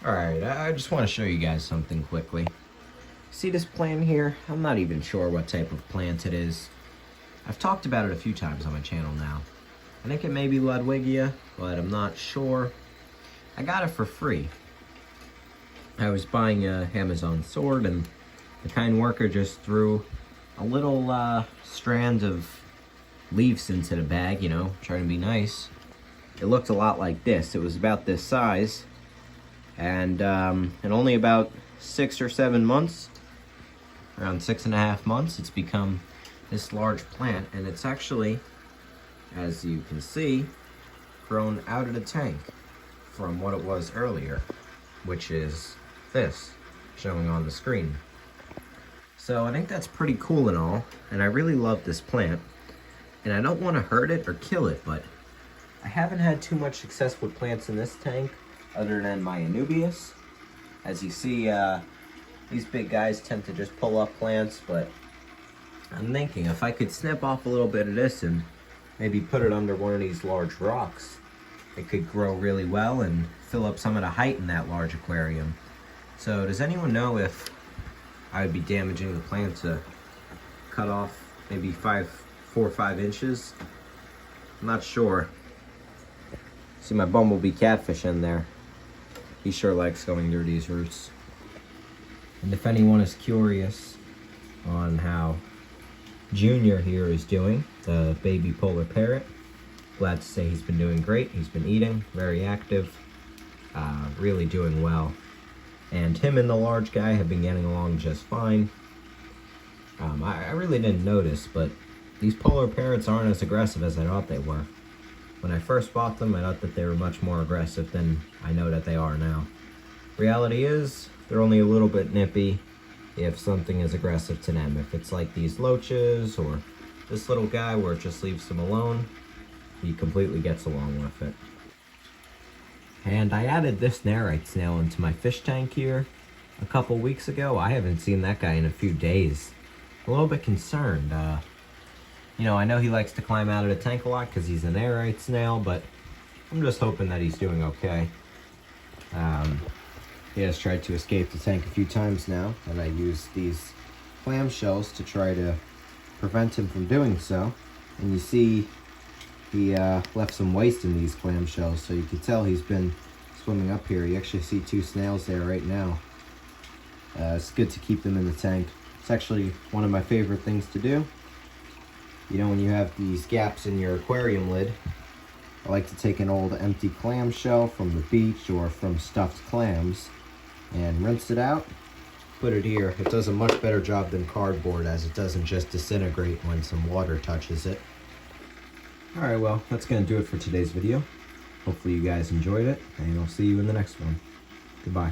Alright, I just want to show you guys something quickly. See this plant here? I'm not even sure what type of plant it is. I've talked about it a few times on my channel now. I think it may be Ludwigia, but I'm not sure. I got it for free. I was buying a Amazon sword, and the kind worker just threw a little strand of leaves into the bag, you know, trying to be nice. It looked a lot like this. It was about this size. And in only about 6 or 7 months, around 6.5 months, it's become this large plant, and it's actually, as you can see, grown out of the tank from what it was earlier, which is this showing on the screen. So I think that's pretty cool and all, and I really love this plant, and I don't want to hurt it or kill it, but I haven't had too much success with plants in this tank other than my Anubias. As you see, these big guys tend to just pull up plants, but I'm thinking if I could snip off a little bit of this and maybe put it under one of these large rocks, it could grow really well and fill up some of the height in that large aquarium. So does anyone know if I would be damaging the plant to cut off maybe 4 or 5 inches? I'm not sure. See my bumblebee catfish in there. He sure likes going through these roots. And if anyone is curious on how Junior here is doing, the baby polar parrot, glad to say he's been doing great. He's been eating, very active, really doing well. And him and the large guy have been getting along just fine. I really didn't notice, but these polar parrots aren't as aggressive as I thought they were. When I first bought them, I thought that they were much more aggressive than I know that they are now. Reality is, they're only a little bit nippy if something is aggressive to them. If it's like these loaches or this little guy where it just leaves him alone, he completely gets along with it. And I added this narite snail into my fish tank here a couple weeks ago. I haven't seen that guy in a few days. A little bit concerned. You know, I know he likes to climb out of the tank a lot because he's an narite snail, but I'm just hoping that he's doing okay. He has tried to escape the tank a few times now, and I used these clamshells to try to prevent him from doing so. And you see he left some waste in these clamshells, so you can tell he's been swimming up here. You actually see 2 snails there right now. It's good to keep them in the tank. It's actually one of my favorite things to do. You know, when you have these gaps in your aquarium lid, I like to take an old empty clamshell from the beach or from stuffed clams and rinse it out, put it here. It does a much better job than cardboard, as it doesn't just disintegrate when some water touches it. Alright, well, that's going to do it for today's video. Hopefully you guys enjoyed it, and I'll see you in the next one. Goodbye.